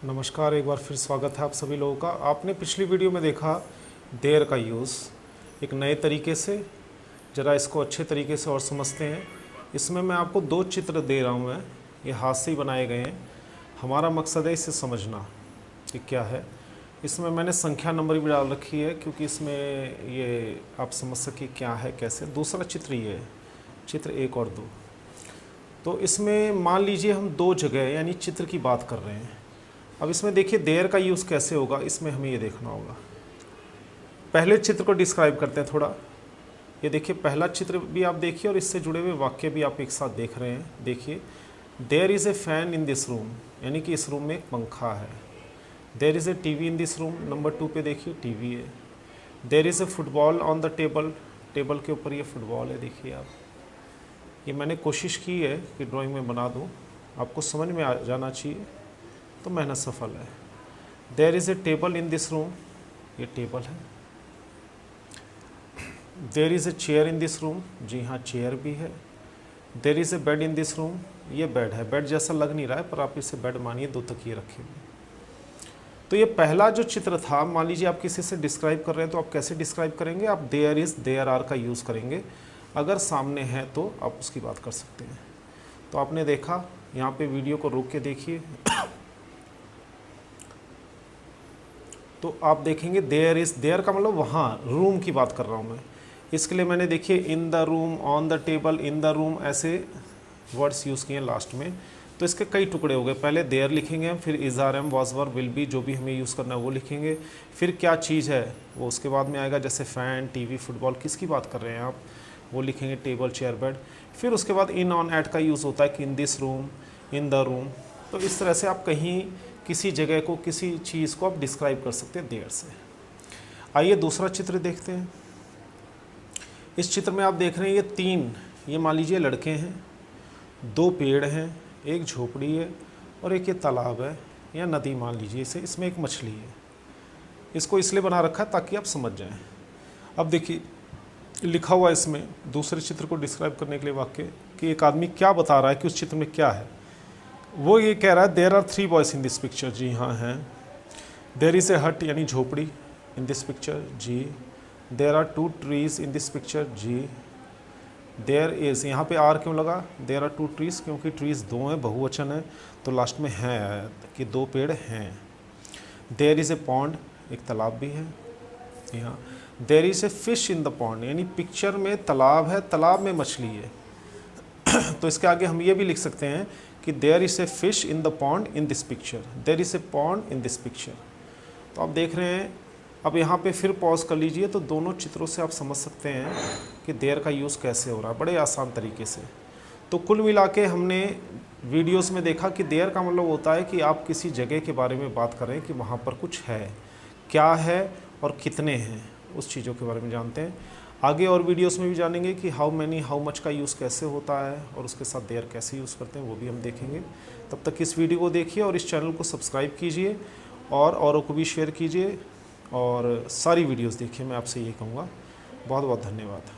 नमस्कार, एक बार फिर स्वागत है आप सभी लोगों का। आपने पिछली वीडियो में देखा देयर का यूज़ एक नए तरीके से। ज़रा इसको अच्छे तरीके से और समझते हैं। इसमें मैं आपको दो चित्र दे रहा हूँ मैं, ये हाथ से ही बनाए गए हैं। हमारा मकसद है इसे समझना कि क्या है। इसमें मैंने संख्या नंबर भी डाल रखी है क्योंकि इसमें ये आप समझ सके क्या है कैसे। दूसरा चित्र ये है, चित्र 1 और 2। तो इसमें मान लीजिए हम दो जगह यानी चित्र की बात कर रहे हैं। अब इसमें देखिए देयर का यूज़ कैसे होगा, इसमें हमें ये देखना होगा। पहले चित्र को डिस्क्राइब करते हैं थोड़ा। ये देखिए पहला चित्र भी आप देखिए और इससे जुड़े हुए वाक्य भी आप एक साथ देख रहे हैं। देखिए there is a fan in this room, यानी कि इस रूम में एक पंखा है। There is a TV in this room, number 2 पे देखिए टीवी है। There is a football on the table, table के ऊपर ये फुटबॉल है। देखिए आप, ये मैंने कोशिश की है कि ड्राइंग में बना दूँ, आपको समझ में आ जाना चाहिए, तो मेहनत सफल है। There is a table in this room, ये टेबल है। There is a chair in this room, जी हाँ चेयर भी है। There is a bed in this room, ये बेड है। बेड जैसा लग नहीं रहा है पर आप इसे बेड मानिए, 2 तकिए रखे हुए। तो ये पहला जो चित्र था, मान लीजिए आप किसी से डिस्क्राइब कर रहे हैं तो आप कैसे डिस्क्राइब करेंगे? आप देयर इज़ देयर आर का यूज़ करेंगे। अगर सामने है तो आप उसकी बात कर सकते हैं। तो आपने देखा, यहाँ पे वीडियो को रोक के देखिए तो आप देखेंगे देयर इज़, देयर का मतलब वहाँ, रूम की बात कर रहा हूँ मैं। इसके लिए मैंने देखिए in the room, on the table, in the room, ऐसे वर्ड्स यूज़ किए लास्ट में। तो इसके कई टुकड़े हो गए। पहले देयर लिखेंगे हम, फिर is are am was were will be, जो भी हमें यूज़ करना है वो लिखेंगे। फिर क्या चीज़ है वो उसके बाद में आएगा, जैसे फ़ैन, टीवी, फुटबॉल, किसकी बात कर रहे हैं आप, वो लिखेंगे टेबल, चेयर, बेड। फिर उसके बाद इन, ऑन, एट का यूज़ होता है कि इन this room, in the room. तो इस तरह से आप कहीं किसी जगह को, किसी चीज़ को आप डिस्क्राइब कर सकते हैं देयर से। आइए दूसरा चित्र देखते हैं। इस चित्र में आप देख रहे हैं ये मान लीजिए लड़के हैं, 2 पेड़ हैं, एक झोपड़ी है और एक ये तालाब है या नदी मान लीजिए इसे। इसमें एक मछली है। इसको इसलिए बना रखा है ताकि आप समझ जाएं। अब देखिए लिखा हुआ इसमें दूसरे चित्र को डिस्क्राइब करने के लिए वाक्य कि एक आदमी क्या बता रहा है कि उस चित्र में क्या है। वो ये कह रहा है there are 3 boys in this picture, जी हाँ हैं। देयर इज़ ए हट यानी झोपड़ी इन दिस पिक्चर, जी। There are 2 trees in this picture, जी। देयर इज़, यहाँ पे आर क्यों लगा? देयर आर 2 ट्रीज़, क्योंकि ट्रीज़ 2 हैं, बहुवचन है, तो लास्ट में है कि 2 पेड़ हैं। देयर इज़ ए पॉन्ड, एक तालाब भी है यहाँ। There is a fish in the pond, यानी पिक्चर में तालाब है, तालाब में मछली है। तो इसके आगे हम ये भी लिख सकते हैं कि there is a fish in the pond in this picture, there is a pond in this picture. तो आप देख रहे हैं। अब यहाँ पे फिर पॉज कर लीजिए तो दोनों चित्रों से आप समझ सकते हैं कि देयर का यूज़ कैसे हो रहा है, बड़े आसान तरीके से। तो कुल मिला के हमने वीडियोस में देखा कि देयर का मतलब होता है कि आप किसी जगह के बारे में बात करें कि वहाँ पर कुछ है, क्या है और कितने हैं, उस चीज़ों के बारे में जानते हैं। आगे और वीडियोस में भी जानेंगे कि हाउ मैनी, हाउ मच का यूज़ कैसे होता है और उसके साथ देयर कैसे यूज़ करते हैं, वो भी हम देखेंगे। तब तक इस वीडियो को देखिए और इस चैनल को सब्सक्राइब कीजिए और औरों को भी शेयर कीजिए और सारी वीडियोस देखिए। मैं आपसे ये कहूँगा। बहुत बहुत धन्यवाद।